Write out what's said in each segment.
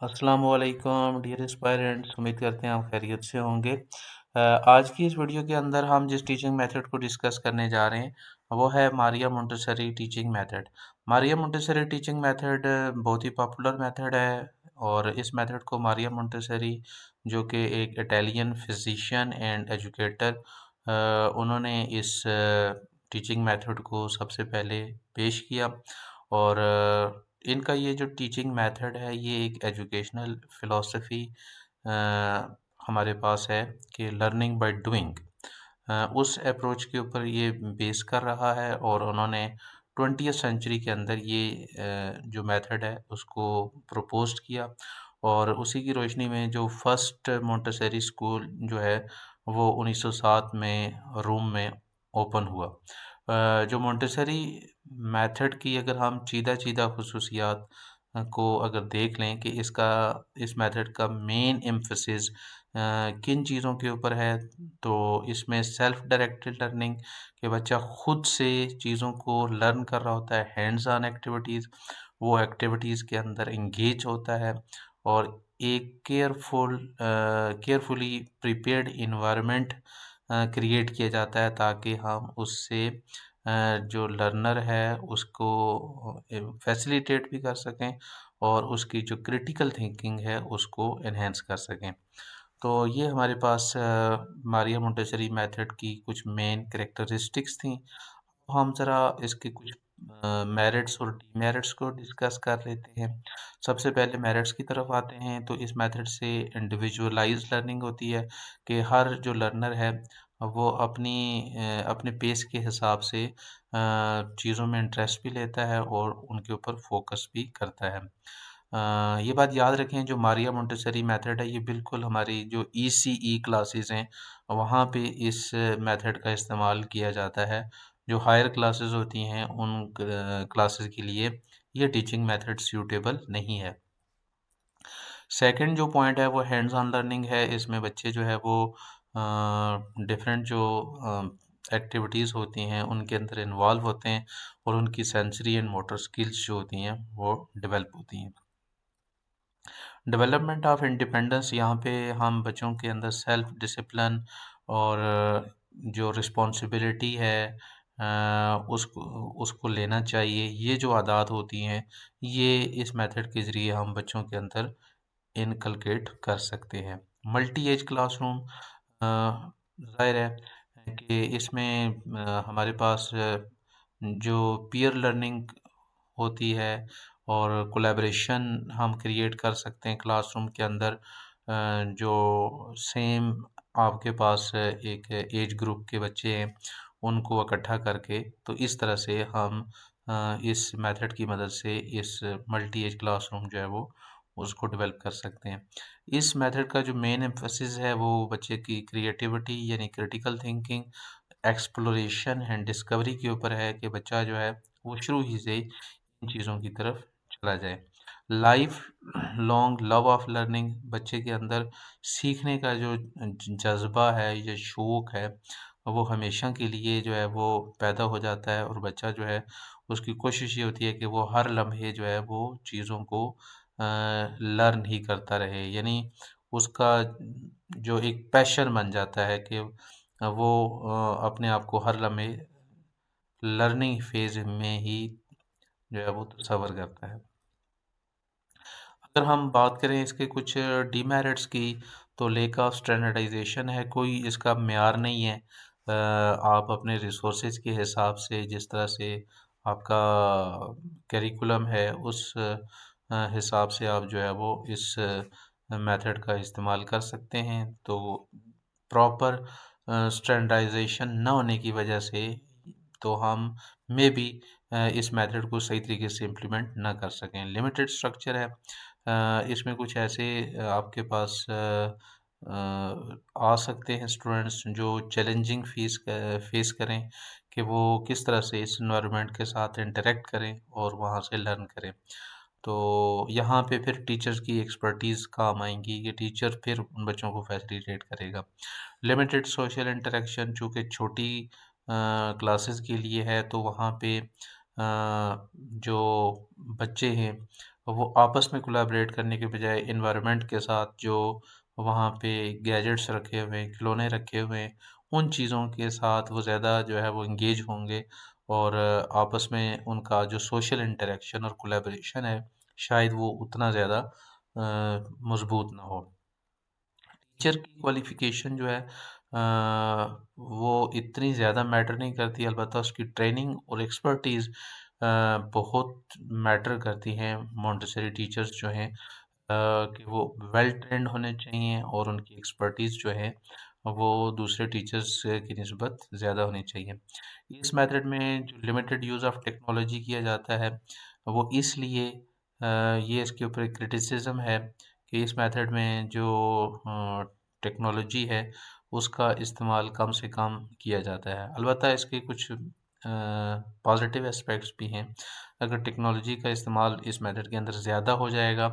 अस्सलामुअलैकुम dear aspirants, उम्मीद करते हैं आप खैरियत से होंगे। आज की इस वीडियो के अंदर हम जिस टीचिंग मेथड को डिस्कस करने जा रहे हैं वो है Maria Montessori teaching method. Maria Montessori teaching method बहुत ही पॉपुलर मेथड है और इस मेथड को मारिया मोंटेसरी जो कि एक इटालियन फिजिशियन एंड एजुकेटर, उन्होंने इस टीचिंग मेथड को सबसे पहले पेश किया। और इनका ये जो टीचिंग मेथड है ये एक एजुकेशनल फ़िलॉसफ़ी हमारे पास है कि लर्निंग बाय डूइंग, उस अप्रोच के ऊपर ये बेस कर रहा है। और उन्होंने 20th सेंचुरी के अंदर ये जो मेथड है उसको प्रपोज़्ड किया और उसी की रोशनी में जो फर्स्ट मोंटेसरी स्कूल जो है वो 1907 में रोम में ओपन हुआ। जो मोंटेसरी मेथड की अगर हम चीदा-चीदा खुसूसियात को अगर देख लें कि इस मेथड का मेन एम्फसिस किन चीज़ों के ऊपर है, तो इसमें सेल्फ डायरेक्टेड लर्निंग कि बच्चा खुद से चीज़ों को लर्न कर रहा होता है, हैंड्स ऑन एक्टिविटीज़, वो एक्टिविटीज़ के अंदर इंगेज होता है और एक केयरफुली प्रिपेयर्ड इन्वायरमेंट क्रिएट किया जाता है ताकि हम उससे जो लर्नर है उसको फैसिलिटेट भी कर सकें और उसकी जो क्रिटिकल थिंकिंग है उसको एनहेंस कर सकें। तो ये हमारे पास मारिया मोंटेसरी मेथड की कुछ मेन कैरेक्टरिस्टिक्स थी। हम ज़रा इसके कुछ मेरिट्स और डीमेरिट्स को डिस्कस कर लेते हैं। सबसे पहले मेरिट्स की तरफ आते हैं तो इस मेथड से इंडिविजुअलाइज्ड लर्निंग होती है कि हर जो लर्नर है वो अपने पेस के हिसाब से चीज़ों में इंटरेस्ट भी लेता है और उनके ऊपर फोकस भी करता है। ये बात याद रखें, जो मारिया मोंटेसरी मेथड है ये बिल्कुल हमारी जो ईसीई क्लासेस हैं वहाँ पे इस मेथड का इस्तेमाल किया जाता है। जो हायर क्लासेस होती हैं उन क्लासेस के लिए ये टीचिंग मेथड सूटेबल नहीं है। सेकंड जो पॉइंट है वो हैंड्स ऑन लर्निंग है। इसमें बच्चे जो है वो डिफरेंट जो एक्टिविटीज़ होती हैं उनके अंदर इन्वॉल्व होते हैं और उनकी सेंसरी एंड मोटर स्किल्स जो होती हैं वो डेवलप होती हैं। डेवलपमेंट ऑफ इंडिपेंडेंस, यहाँ पे हम बच्चों के अंदर सेल्फ डिसिप्लिन और जो रिस्पॉन्सिबिलिटी है उसको उसको लेना चाहिए। ये जो आदत होती हैं ये इस मेथड के ज़रिए हम बच्चों के अंदर इनकलकेट कर सकते हैं। मल्टी एज क्लासरूम, ज़ाहिर है कि इसमें हमारे पास जो पीयर लर्निंग होती है और कोलैबोरेशन हम क्रिएट कर सकते हैं क्लासरूम के अंदर। जो सेम आपके पास एक एज ग्रुप के बच्चे हैं उनको इकट्ठा करके, तो इस तरह से हम इस मेथड की मदद से इस मल्टी एज क्लासरूम जो है वो उसको डेवलप कर सकते हैं। इस मेथड का जो मेन एम्फेसिस है वो बच्चे की क्रिएटिविटी यानी critical thinking, exploration and discovery के ऊपर है कि बच्चा जो है वो शुरू ही से इन चीज़ों की तरफ चला जाए। Life long love of learning, बच्चे के अंदर सीखने का जो जज़्बा है, ये शौक़ है, वो हमेशा के लिए जो है वो पैदा हो जाता है और बच्चा जो है उसकी कोशिश ये होती है कि वो हर लम्हे जो है वो चीज़ों को लर्न ही करता रहे। यानी उसका जो एक पैशन बन जाता है कि वो अपने आप को हर लम्हे लर्निंग फेज़ में ही जो है वो तस्वर करता है। अगर हम बात करें इसके कुछ डीमेरिट्स की, तो लेक ऑफ स्टैंडर्डाइजेशन है, कोई इसका मेयार नहीं है। आप अपने रिसोर्सेज के हिसाब से जिस तरह से आपका करिकुलम है उस हिसाब से आप जो है वो इस मेथड का इस्तेमाल कर सकते हैं। तो प्रॉपर स्टैंडर्डाइजेशन न होने की वजह से तो हम मे बी इस मेथड को सही तरीके से इम्प्लीमेंट ना कर सकें। लिमिटेड स्ट्रक्चर है, इसमें कुछ ऐसे आपके पास आ सकते हैं स्टूडेंट्स जो चैलेंजिंग फेस करें कि वो किस तरह से इस एनवायरनमेंट के साथ इंटरेक्ट करें और वहाँ से लर्न करें। तो यहाँ पे फिर टीचर्स की एक्सपर्टीज़ काम आएंगी कि टीचर फिर उन बच्चों को फैसिलिटेट करेगा। लिमिटेड सोशल इंटरेक्शन, चूँकि छोटी क्लासेस के लिए है तो वहाँ पे जो बच्चे हैं वो आपस में कोलैबोरेट करने के बजाय एनवायरनमेंट के साथ जो वहाँ पे गैजेट्स रखे हुए हैं, खिलौने रखे हुए हैं, उन चीज़ों के साथ वो ज़्यादा जो है वो एंगेज होंगे और आपस में उनका जो सोशल इंटरेक्शन और कोलैबोरेशन है, शायद वो उतना ज़्यादा मज़बूत ना हो। टीचर की क्वालिफ़िकेशन जो है वो इतनी ज़्यादा मैटर नहीं करती, अलबत्ता उसकी ट्रेनिंग और एक्सपर्टीज़ बहुत मैटर करती हैं। मॉन्टेसरी टीचर्स जो हैं कि वो वेल ट्रेन्ड होने चाहिए और उनकी एक्सपर्टीज़ जो है वो दूसरे टीचर्स की निस्बत ज़्यादा होनी चाहिए। इस मेथड में जो लिमिटेड यूज़ ऑफ टेक्नोलॉजी किया जाता है, वो इसलिए ये इसके ऊपर एक क्रिटिसिज़्म है कि इस मेथड में जो टेक्नोलॉजी है, उसका इस्तेमाल कम से कम किया जाता है। अलबत्ता इसके कुछ पॉज़िटिव एस्पेक्ट्स भी हैं। अगर टेक्नोलॉजी का इस्तेमाल इस मेथड के अंदर ज़्यादा हो जाएगा,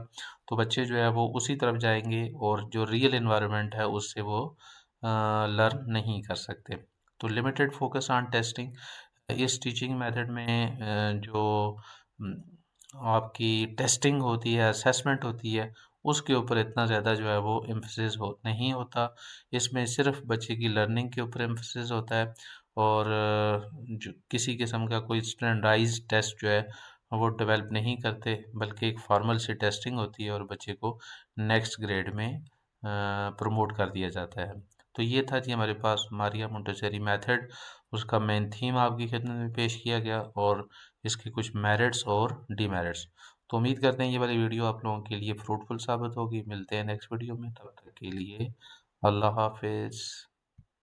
तो बच्चे जो है वो उसी तरफ जाएँगे और जो रियल एनवायरनमेंट है उससे वो लर्न नहीं कर सकते। तो लिमिटेड फोकस ऑन टेस्टिंग, इस टीचिंग मेथड में जो उम, आपकी टेस्टिंग होती है, असेसमेंट होती है, उसके ऊपर इतना ज़्यादा जो है वो एम्फसिस हो नहीं होता। इसमें सिर्फ़ बच्चे की लर्निंग के ऊपर एम्फसिस होता है और जो किसी किस्म का कोई स्टैंडर्डाइज़्ड टेस्ट जो है वो डेवलप नहीं करते, बल्कि एक फॉर्मल सी टेस्टिंग होती है और बच्चे को नेक्स्ट ग्रेड में प्रमोट कर दिया जाता है। तो ये था जी हमारे पास मारिया मोंटेसरी मेथड, उसका मेन थीम आपकी खिदमत में पेश किया गया और इसके कुछ मेरिट्स और डिमेरिट्स। तो उम्मीद करते हैं ये वाली वीडियो आप लोगों के लिए फ्रूटफुल साबित होगी। मिलते हैं नेक्स्ट वीडियो में, तब तक के लिए अल्लाह हाफ़िज़।